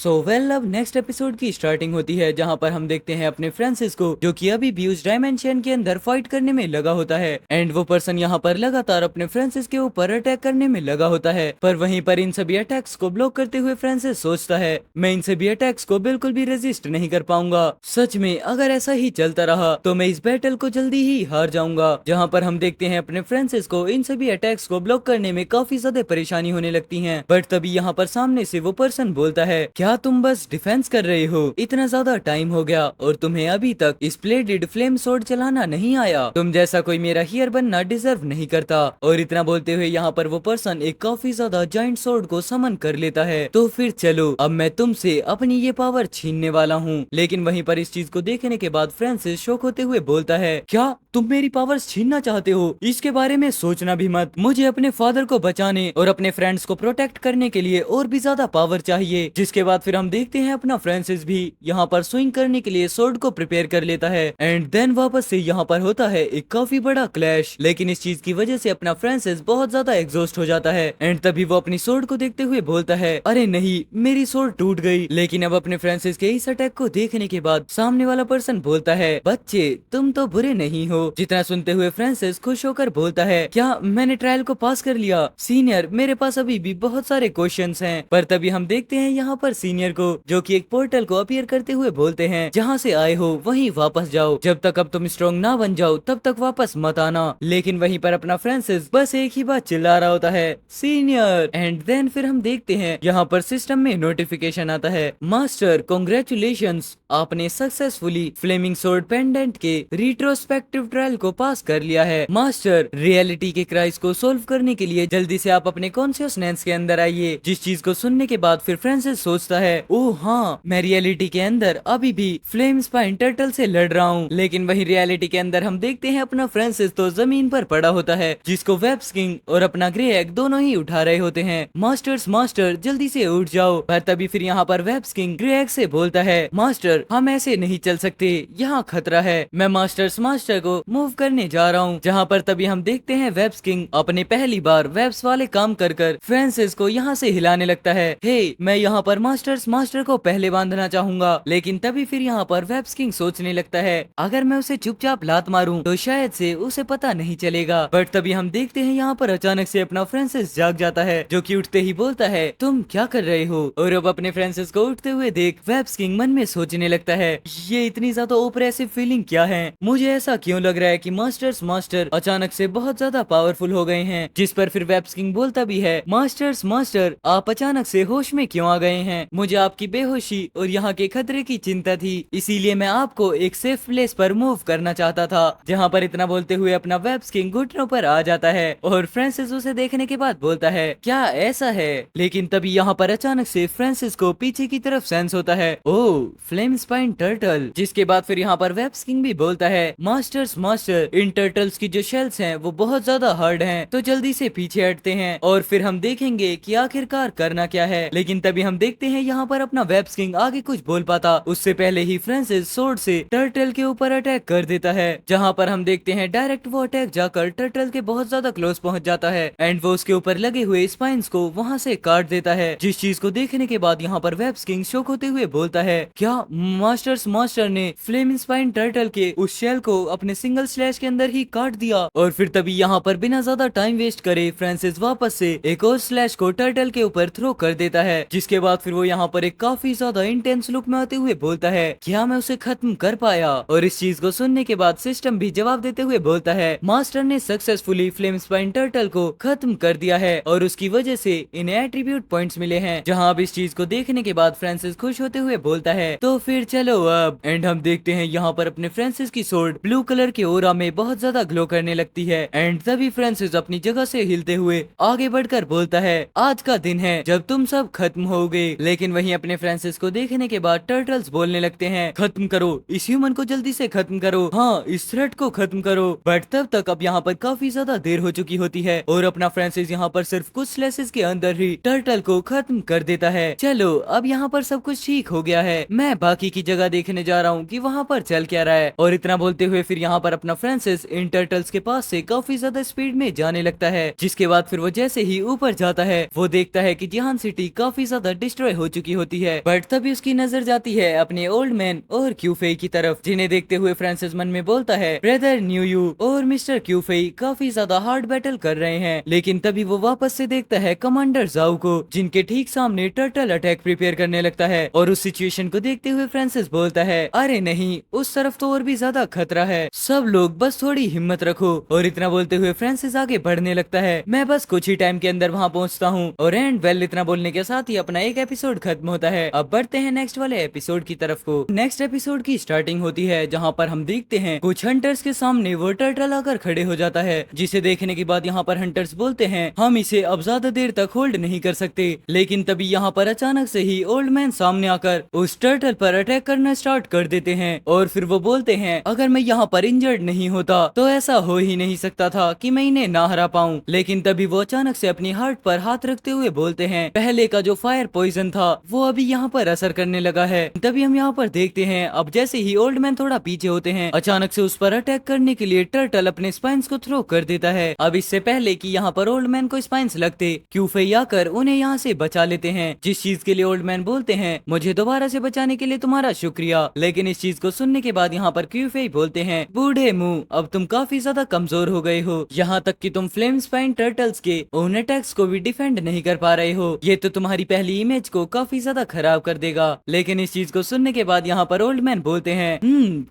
अब next episode की starting होती है जहां पर हम देखते हैं अपने फ्रांसिस को जो कि अभी भी उस डायमेंशन के अंदर फाइट करने में लगा होता है एंड वो पर्सन यहां पर लगातार अपने फ्रांसिस के ऊपर अटैक करने में लगा होता है। पर वहीं पर इन सभी अटैक्स को ब्लॉक करते हुए फ्रांसिस सोचता है मैं इन सभी अटैक्स को बिल्कुल भी रेजिस्ट नहीं कर पाऊंगा। सच में अगर ऐसा ही चलता रहा तो मैं इस बैटल को जल्दी ही हार जाऊंगा। जहां पर हम देखते हैं अपने फ्रांसिस को इन सभी अटैक्स को ब्लॉक करने में काफी ज्यादा परेशानी होने लगती है। बट तभी यहाँ पर सामने से वो पर्सन बोलता है क्या तुम बस डिफेंस कर रहे हो? इतना ज्यादा टाइम हो गया और तुम्हें अभी तक स्प्लेंडेड फ्लेम स्वॉर्ड चलाना नहीं आया। तुम जैसा कोई मेरा हीयर बनना डिजर्व नहीं करता। और इतना बोलते हुए यहाँ पर वो पर्सन एक काफी ज्यादा जाइंट स्वॉर्ड को समन कर लेता है। तो फिर चलो अब मैं तुमसे अपनी ये पावर छीनने वाला हूँ। लेकिन वहीं पर इस चीज को देखने के बाद फ्रांसिस शॉक होते हुए बोलता है क्या तुम मेरी पावर्स छीनना चाहते हो? इसके बारे में सोचना भी मत। मुझे अपने फादर को बचाने और अपने फ्रेंड्स को प्रोटेक्ट करने के लिए और भी ज्यादा पावर चाहिए। जिसके बाद फिर हम देखते हैं अपना फ्रांसिस भी यहाँ पर स्विंग करने के लिए स्वॉर्ड को प्रिपेयर कर लेता है एंड देन वापस से यहाँ पर होता है एक काफी बड़ा क्लैश। लेकिन इस चीज की वजह से अपना फ्रांसिस बहुत ज्यादा एग्जॉस्ट हो जाता है एंड तभी वो अपनी स्वॉर्ड को देखते हुए बोलता है अरे नहीं मेरी स्वॉर्ड टूट गई। लेकिन अब अपने फ्रांसिस के इस अटैक को देखने के बाद सामने वाला पर्सन बोलता है बच्चे तुम तो बुरे नहीं हो। जितना सुनते हुए फ्रांसिस खुश होकर बोलता है क्या मैंने ट्रायल को पास कर लिया? सीनियर मेरे पास अभी भी बहुत सारे क्वेश्चंस हैं। पर तभी हम देखते हैं यहाँ पर सीनियर को जो कि एक पोर्टल को अपीयर करते हुए बोलते हैं जहाँ से आए हो वहीं वापस जाओ। जब तक अब तुम स्ट्रॉन्ग ना बन जाओ तब तक वापस मत आना। लेकिन वहीं पर अपना फ्रांसिस बस एक ही बात चिल्ला रहा होता है सीनियर। एंड देन फिर हम देखते हैं यहाँ पर सिस्टम में नोटिफिकेशन आता है मास्टर कॉन्ग्रेचुलेशंस आपने सक्सेसफुली फ्लेमिंग स्वॉर्ड पेंडेंट के रिट्रोस्पेक्टिव ट्रायल को पास कर लिया है। मास्टर रियलिटी के क्राइस को सोल्व करने के लिए जल्दी से आप अपने कॉन्शियसनेस के अंदर आइए। जिस चीज को सुनने के बाद फिर फ्रांसिस सोचता है ओह हाँ मैं रियलिटी के अंदर अभी भी फ्लेम स्पाइन टर्टल से लड़ रहा हूँ। लेकिन वही रियलिटी के अंदर हम देखते हैं अपना फ्रांसिस तो जमीन पर पड़ा होता है जिसको वेब्स किंग और अपना ग्रे एग दोनों ही उठा रहे होते हैं। मास्टर जल्दी से उठ जाओ। पर तभी फिर यहाँ पर वेब्स किंग ग्रे एग से बोलता है मास्टर हम ऐसे नहीं चल सकते यहाँ खतरा है। मैं मास्टर को मूव करने जा रहा हूँ। जहाँ पर तभी हम देखते हैं वेब्स किंग अपने पहली बार वेब्स वाले काम कर फ्रांसिस को यहाँ से हिलाने लगता है। हे मैं यहाँ पर मास्टर को पहले बांधना चाहूंगा। लेकिन तभी फिर यहाँ पर वेब्स किंग सोचने लगता है अगर मैं उसे चुपचाप लात मारूं तो शायद से उसे पता नहीं चलेगा। बट तभी हम देखते हैं यहाँ पर अचानक से अपना फ्रांसिस जाग जाता है जो कि उठते ही बोलता है तुम क्या कर रहे हो? और अब अपने फ्रांसिस को उठते हुए देख वेब्स किंग मन में सोचने लगता है ये इतनी ज्यादा ओप्रेसिव फीलिंग क्या है? मुझे ऐसा क्यों लग रहा है कि मास्टर अचानक से बहुत ज्यादा पावरफुल हो गए हैं। जिस पर फिर वेब्स किंग बोलता भी है मास्टर आप अचानक से होश में क्यों आ गए हैं? मुझे आपकी बेहोशी और यहाँ के खतरे की चिंता थी इसीलिए मैं आपको एक सेफ प्लेस पर मूव करना चाहता था। जहाँ पर इतना बोलते हुए अपना वेब्स किंग घुटनों पर आ जाता है और फ्रांसिस उसे देखने के बाद बोलता है क्या ऐसा है? लेकिन तभी यहाँ पर अचानक से फ्रांसिस को पीछे की तरफ सेंस होता है ओह फ्लेम स्पाइन टर्टल। जिसके बाद फिर यहाँ पर वेब्स किंग भी बोलता है मास्टर इन टर्टल्स की जो शेल्स हैं वो बहुत ज्यादा हार्ड हैं तो जल्दी से पीछे हटते हैं और फिर हम देखेंगे कि आखिरकार करना क्या है। लेकिन तभी हम देखते हैं यहाँ पर अपना वेब्स किंग आगे कुछ बोल पाता उससे पहले ही फ्रांसिस स्वॉर्ड से टर्टल के ऊपर अटैक कर देता है। जहाँ पर हम देखते हैं डायरेक्ट वो अटैक जाकर टर्टल के बहुत ज्यादा क्लोज पहुंच जाता है एंड वो उसके ऊपर लगे हुए स्पाइन्स को वहाँ से काट देता है। जिस चीज को देखने के बाद यहाँ पर वेब्स किंग शॉक होते हुए बोलता है क्या मास्टर ने फ्लेम स्पाइन टर्टल के उस शेल को अपने सिंगल स्लैश के अंदर ही काट दिया? और फिर तभी यहाँ पर बिना ज्यादा टाइम वेस्ट करे फ्रांसिस वापस से एक और स्लैश को टर्टल के ऊपर थ्रो कर देता है। जिसके बाद फिर वो यहाँ पर एक काफी ज्यादा इंटेंस लुक में आते हुए बोलता है क्या मैं उसे खत्म कर पाया? और इस चीज को सुनने के बाद सिस्टम भी जवाब देते हुए बोलता है मास्टर ने सक्सेसफुली फ्लेम स्पाइन टर्टल को खत्म कर दिया है और उसकी वजह से इन्हें एट्रीब्यूट पॉइंट्स मिले हैं। जहाँ अब इस चीज को देखने के बाद फ्रांसिस खुश होते हुए बोलता है तो फिर चलो अब। एंड हम देखते हैं यहाँ पर अपने फ्रांसिस की स्वॉर्ड ब्लू कलर के ओरा में बहुत ज्यादा ग्लो करने लगती है एंड तभी फ्रांसिस अपनी जगह से हिलते हुए आगे बढ़कर बोलता है आज का दिन है जब तुम सब खत्म होगे। लेकिन वहीं अपने फ्रांसिस को देखने के बाद टर्टल्स बोलने लगते हैं खत्म करो इस ह्यूमन को, जल्दी से खत्म करो, हाँ इस थ्रेट को खत्म करो। बट तब तक अब यहाँ पर काफी ज्यादा देर हो चुकी होती है और अपना फ्रांसिस यहाँ पर सिर्फ कुछ स्लैशेस के अंदर ही टर्टल को खत्म कर देता है। चलो अब यहाँ पर सब कुछ ठीक हो गया है, मैं बाकी की जगह देखने जा रहा हूँ कि वहाँ पर चल क्या रहा है। और इतना बोलते हुए फिर यहाँ पर अपना फ्रांसिस इन टर्टल्स के पास से काफी ज्यादा स्पीड में जाने लगता है। जिसके बाद फिर वो जैसे ही ऊपर जाता है वो देखता है कि जिहान सिटी काफी ज्यादा डिस्ट्रॉय हो चुकी होती है। बट तभी उसकी नजर जाती है अपने ओल्ड मैन और क्यूफेई की तरफ, जिन्हें देखते हुए फ्रांसिस मन में बोलता है ब्रदर न्यू यू और मिस्टर क्यूफेई काफी ज्यादा हार्ड बैटल कर रहे हैं। लेकिन तभी वो वापस से देखता है कमांडर जाओ को, जिनके ठीक सामने टर्टल अटैक प्रिपेयर करने लगता है। और उस सिचुएशन को देखते हुए फ्रांसिस बोलता है अरे नहीं, उस तरफ तो और भी ज्यादा खतरा है, सब लोग बस थोड़ी हिम्मत रखो। और इतना बोलते हुए फ्रांसिस आगे बढ़ने लगता है। मैं बस कुछ ही टाइम के अंदर वहाँ पहुँचता हूँ। और एंड वेल इतना बोलने के साथ ही अपना एक एपिसोड खत्म होता है। अब बढ़ते हैं नेक्स्ट वाले एपिसोड की तरफ को। नेक्स्ट एपिसोड की स्टार्टिंग होती है जहाँ पर हम देखते हैं कुछ हंटर्स के सामने वो टर्टल आकर खड़े हो जाता है, जिसे देखने के बाद यहाँ पर हंटर्स बोलते हैं हम इसे अब ज्यादा देर तक होल्ड नहीं कर सकते। लेकिन तभी यहाँ पर अचानक से ही ओल्ड मैन सामने आकर उस टर्टल पर अटैक करना स्टार्ट कर देते हैं। और फिर वो बोलते हैं अगर मैं यहाँ पर इंजर्ड नहीं होता तो ऐसा हो ही नहीं सकता था कि मैं इन्हें ना हरा पाऊँ। लेकिन तभी वो अचानक से अपनी हार्ट पर हाथ रखते हुए बोलते हैं पहले का जो फायर पॉइजन था वो अभी यहाँ पर असर करने लगा है। तभी हम यहाँ पर देखते हैं अब जैसे ही ओल्ड मैन थोड़ा पीछे होते हैं, अचानक से उस पर अटैक करने के लिए टर्टल अपने स्पाइन्स को थ्रो कर देता है। अब इससे पहले कि यहाँ पर ओल्ड मैन को स्पाइन्स लगते, क्यूफेई आकर उन्हें यहाँ से बचा लेते हैं, जिस चीज के लिए ओल्ड मैन बोलते हैं मुझे दोबारा से बचाने के लिए तुम्हारा शुक्रिया। लेकिन इस चीज को सुनने के बाद यहाँ पर क्यूफेई बोलते हैं बूढ़े मुंह, अब तुम काफी ज्यादा कमजोर हो गए हो, यहाँ तक कि तुम फ्लेम स्पाइन टर्टल्स के उन अटैक्स को भी डिफेंड नहीं कर पा रहे हो, ये तो तुम्हारी पहली इमेज को काफी ज्यादा खराब कर देगा। लेकिन इस चीज को सुनने के बाद यहाँ पर ओल्ड मैन बोलते हैं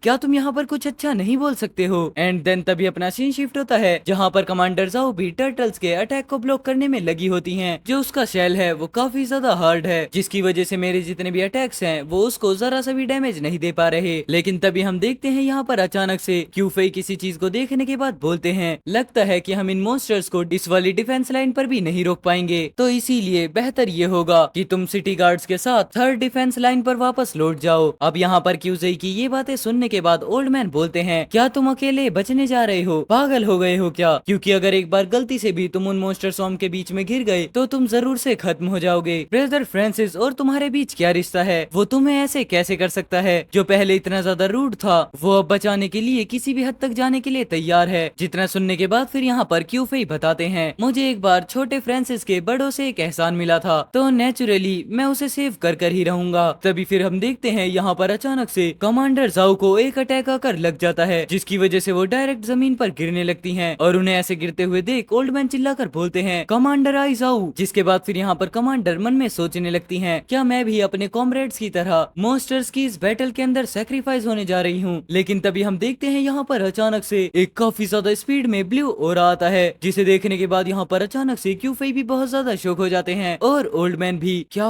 क्या तुम यहाँ पर कुछ अच्छा नहीं बोल सकते हो। एंड देन तभी अपना सीन शिफ्ट होता है जहाँ पर कमांडर जाओ भी टर्टल्स के अटैक को ब्लॉक करने में लगी होती हैं। जो उसका शेल है वो काफी ज्यादा हार्ड है, जिसकी वजह से मेरे जितने भी अटैक्स हैं वो उसको जरा सा भी डैमेज नहीं दे पा रहे। लेकिन तभी हम देखते हैं यहाँ पर अचानक से क्यूफेई किसी चीज को देखने के बाद बोलते हैं लगता है कि हम इन मॉन्स्टर्स को इस वाली डिफेंस लाइन पर भी नहीं रोक पाएंगे, तो इसीलिए बेहतर ये होगा कि तुम सिटी गार्ड्स के साथ थर्ड डिफेंस लाइन पर वापस लौट जाओ। अब यहाँ पर क्यूफेई की ये बातें सुनने के बाद ओल्ड मैन बोलते हैं क्या तुम अकेले बचने जा रहे हो, पागल हो गए हो क्या? क्योंकि अगर एक बार गलती से भी तुम उन मॉन्स्टर स्वॉर्म के बीच में घिर गए तो तुम जरूर से खत्म हो जाओगे। ब्रदर फ्रांसिस और तुम्हारे बीच क्या रिश्ता है, वो तुम्हें ऐसे कैसे कर सकता है? जो पहले इतना ज्यादा रूड था वो अब बचाने के लिए किसी भी हद तक जाने के लिए तैयार है। जितना सुनने के बाद फिर यहाँ पर क्यूफेई बताते हैं मुझे एक बार छोटे फ्रांसिस के बड़ों से एक एहसान मिला था, तो नेचुरली मैं उसे सेव कर ही रहूंगा। तभी फिर हम देखते हैं यहाँ पर अचानक से कमांडर जाओ को एक अटैक आकर लग जाता है, जिसकी वजह से वो डायरेक्ट जमीन पर गिरने लगती हैं। और उन्हें ऐसे गिरते हुए देख ओल्ड मैन चिल्लाकर बोलते हैं कमांडर आई जाओ। जिसके बाद फिर यहाँ पर कमांडर मन में सोचने लगती हैं क्या मैं भी अपने कॉमरेड्स की तरह मॉन्स्टर्स की इस बैटल के अंदर सेक्रीफाइस होने जा रही हूँ। लेकिन तभी हम देखते हैं यहाँ पर अचानक से एक काफी ज्यादा स्पीड में ब्लू ऑरा आता है, जिसे देखने के बाद यहाँ पर अचानक से क्यूफेई भी बहुत ज्यादा शॉक हो जाते हैं और ओल्ड मैन भी क्या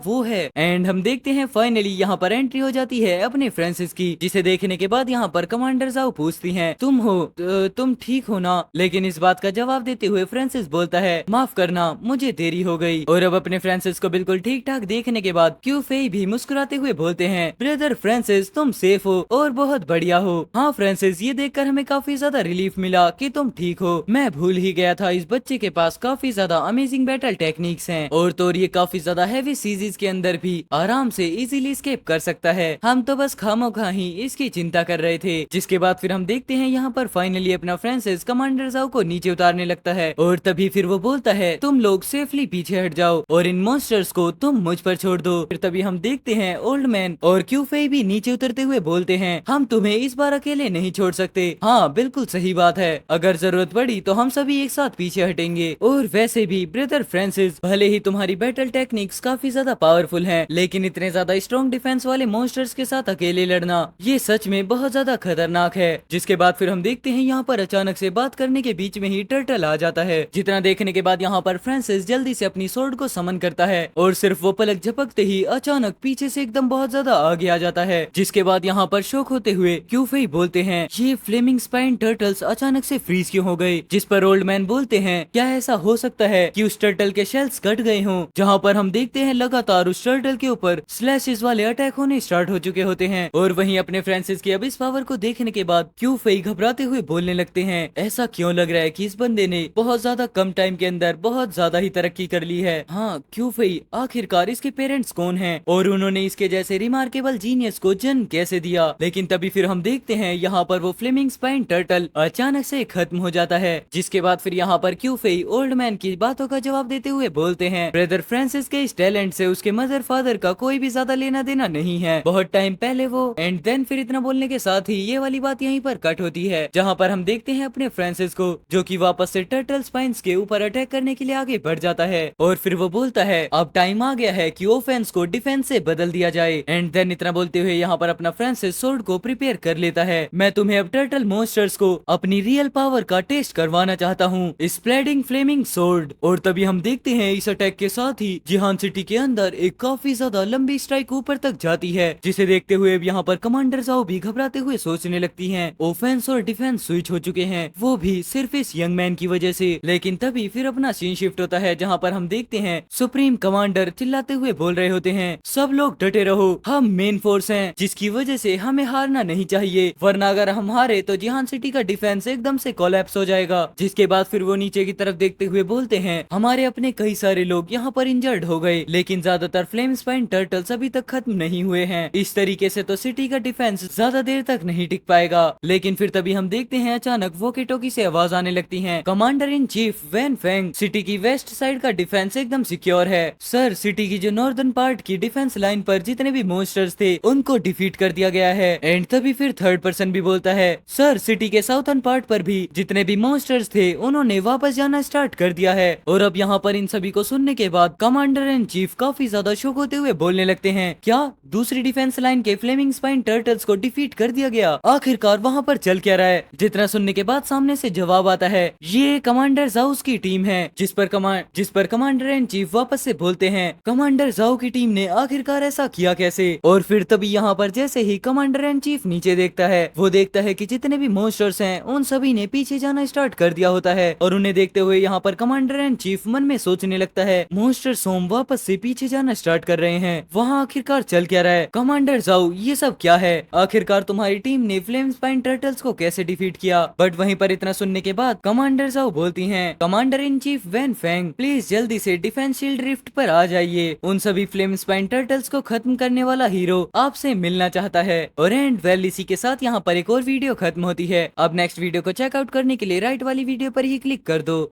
वो है। एंड हम देखते हैं फाइनली यहाँ पर एंट्री हो जाती है अपने फ्रांसिस की, जिसे देखने के बाद यहाँ पर कमांडर जाओ पूछती हैं तुम ठीक हो ना? लेकिन इस बात का जवाब देते हुए फ्रांसिस बोलता है माफ करना मुझे देरी हो गई। और अब अपने फ्रांसिस को बिल्कुल ठीक ठाक देखने के बाद क्यूफेई भी मुस्कुराते हुए बोलते हैं ब्रदर फ्रांसिस तुम सेफ हो और बहुत बढ़िया हो। हाँ फ्रांसिस, ये देखकर हमें काफी ज्यादा रिलीफ मिला कि तुम ठीक हो। मैं भूल ही गया था इस बच्चे के पास काफी ज्यादा अमेजिंग बैटल टेक्निक्स हैं और तो ये काफी ज्यादा हैवी सीरीज के अंदर भी आराम से इजीली स्केप कर सकता है। हम तो बस खामोखा ही इसकी चिंता कर रहे थे। जिसके बाद फिर हम देखते हैं यहाँ पर फाइनली अपना फ्रांसिस कमांडर जाओ को नीचे उतारने लगता है और तभी फिर वो बोलता है तुम लोग सेफली पीछे हट जाओ और इन मॉन्स्टर्स को तुम मुझ पर छोड़ दो। फिर तभी हम देखते हैं ओल्ड मैन और क्यूफेई भी नीचे उतरते हुए बोलते हैं हम तुम्हें इस बार अकेले नहीं छोड़ सकते। हाँ बिल्कुल सही बात है, अगर जरूरत पड़ी तो हम सभी एक साथ पीछे हटेंगे। और वैसे भी ब्रदर फ्रांसिस, भले ही तुम्हारी बैटल टेक्निक्स काफी ज्यादा पावरफुल हैं, लेकिन इतने ज्यादा स्ट्रॉन्ग डिफेंस वाले मॉन्स्टर्स के साथ अकेले लड़ना ये सच में बहुत ज्यादा खतरनाक है। जिसके बाद फिर हम देखते हैं यहाँ पर अचानक से बात करने के बीच में ही टर्टल आ जाता है। जितना देखने के बाद यहाँ पर फ्रांसिस जल्दी से अपनी स्वॉर्ड को समन करता है और सिर्फ वो पलक झपकते ही अचानक पीछे से एकदम बहुत ज्यादा आगे आ जाता है। जिसके बाद यहाँ पर शौक होते हुए क्यूफेई बोलते हैं ये फ्लेमिंग स्पाइन टर्टल्स अचानक से फ्रीज क्यों हो गए? जिस पर ओल्ड मैन बोलते हैं क्या ऐसा हो सकता है कि उस टर्टल के शेल्स कट गए हों? जहाँ पर हम देखते हैं लगातार उस टर्टल के ऊपर स्लैशेस वाले अटैक होने स्टार्ट हो चुके होते हैं। और वहीं अपने फ्रांसिस की अब इस पावर को देखने के बाद क्यूफेई घबराते हुए बोलने लगते हैं ऐसा क्यों लग रहा है कि इस बंदे ने बहुत ज्यादा कम टाइम के अंदर बहुत ज्यादा ही तरक्की कर ली है। हाँ क्यूफेई, आखिरकार इसके पेरेंट्स कौन हैं और उन्होंने इसके जैसे रिमार्केबल जीनियस को जन्म कैसे दिया? लेकिन तभी फिर हम देखते हैं यहाँ पर वो फ्लेमिंग स्पाइन टर्टल अचानक से खत्म हो जाता है। जिसके बाद फिर यहाँ पर क्यूफेई ओल्ड मैन की बातों का जवाब देते हुए बोलते हैं ब्रदर फ्रांसिस फ्रांसिस के इस टैलेंट से उसके मदर फादर का कोई भी ज्यादा लेना देना नहीं है। बहुत टाइम पहले वो एंड देन फिर इतना बोलने के साथ ही ये वाली बात यहीं पर कट होती है, जहाँ पर हम देखते हैं अपने फ्रांसिस को जो कि वापस से टर्टल स्पाइन्स के ऊपर अटैक करने के लिए आगे बढ़ जाता है और फिर वो बोलता है अब टाइम आ गया है कि ऑफेंस को डिफेंस से बदल दिया जाए। एंड देन इतना बोलते हुए यहाँ पर अपना फ्रांसिस सोर्ड को प्रिपेयर कर लेता है। मैं तुम्हें अब टर्टल मॉन्स्टर्स को अपनी रियल पावर का टेस्ट करवाना चाहता हूँ, स्प्रेडिंग फ्लेमिंग सोर्ड। और तभी हम देखते हैं इस अटैक के साथ ही जिहान सिटी के अंदर एक काफी ज्यादा लंबी स्ट्राइक ऊपर तक जाती है, जिसे देखते हुए अब यहाँ पर कमांडर जाओ भी घबराते हुए सोचने लगती हैं ऑफेंस और डिफेंस स्विच हो चुके हैं, वो भी सिर्फ इस यंग मैन की वजह से। लेकिन तभी फिर अपना सीन शिफ्ट होता है जहाँ पर हम देखते हैं सुप्रीम कमांडर चिल्लाते हुए बोल रहे होते हैं सब लोग डटे रहो, हम मेन फोर्स हैं जिसकी वजह से हमें हारना नहीं चाहिए, वरना अगर हम हारे तो जिहान सिटी का डिफेंस एकदम से कोलैप्स हो जाएगा। जिसके बाद फिर वो नीचे की तरफ देखते हुए बोलते हैं हमारे अपने कई सारे लोग यहाँ पर इंजर्ड हो गए, लेकिन ज्यादातर फ्लेम स्पाइन टर्टल्स अभी तक खत्म नहीं हुए हैं। इस तरीके से तो सिटी का डिफेंस ज्यादा देर तक नहीं टिक पाएगा। लेकिन फिर तभी हम देखते हैं अचानक वॉकी टॉकी से आवाज आने लगती है commander in chief Van Feng, city की वेस्ट साइड का डिफेंस एकदम सिक्योर है सर, सिटी की जो नॉर्दर्न पार्ट की डिफेंस लाइन पर जितने भी मॉन्स्टर्स थे उनको डिफीट कर दिया गया है। एंड तभी फिर थर्ड पर्सन भी बोलता है सर, सिटी के साउथर्न पार्ट पर भी जितने भी मॉन्स्टर्स थे उन्होंने वापस जाना स्टार्ट कर दिया है। और अब यहाँ पर इन सभी को सुनने के बाद कमांडर एंड चीफ काफी ज्यादा शॉक होते हुए बोलने लगते हैं क्या दूसरी डिफेंस लाइन के फ्लेमिंग स्पाइन टर्टल्स को डिफीट कर दिया गया, आखिरकार वहाँ पर चल क्या रहा है। जितना सुनने के बाद सामने से जवाब आता है ये कमांडर जाउस की टीम है, जिस पर कमांडर एंड चीफ वापस से बोलते हैं कमांडर जाओ की टीम ने आखिरकार ऐसा किया कैसे। और फिर तभी यहाँ पर जैसे ही कमांडर एंड चीफ नीचे देखता है वो देखता है कि जितने भी मॉन्स्टर्स हैं उन सभी ने पीछे जाना स्टार्ट कर दिया होता है। और उन्हें देखते हुए यहाँ पर कमांडर एंड चीफ मन में सोचने लगता है मॉन्स्टर्स होम वापस से पीछे जाना स्टार्ट कर रहे हैं, वहाँ आखिरकार चल क्या रहा है। कमांडर जाओ ये सब क्या है, आखिरकार तुम्हारी टीम ने फ्लेम स्पाइन टर्टल्स को कैसे डिफीट किया। बट वहीं पर इतना सुनने के बाद कमांडर जाओ बोलती हैं commander in chief Van Feng please जल्दी से डिफेंस शील्ड रिफ्ट पर आ जाइए, उन सभी फ्लेम स्पाइन टर्टल्स को खत्म करने वाला हीरो आपसे मिलना चाहता है। और एंड वेल इसी के साथ यहाँ पर एक और वीडियो खत्म होती है। अब नेक्स्ट वीडियो को चेकआउट करने के लिए राइट वाली वीडियो पर ही क्लिक कर दो।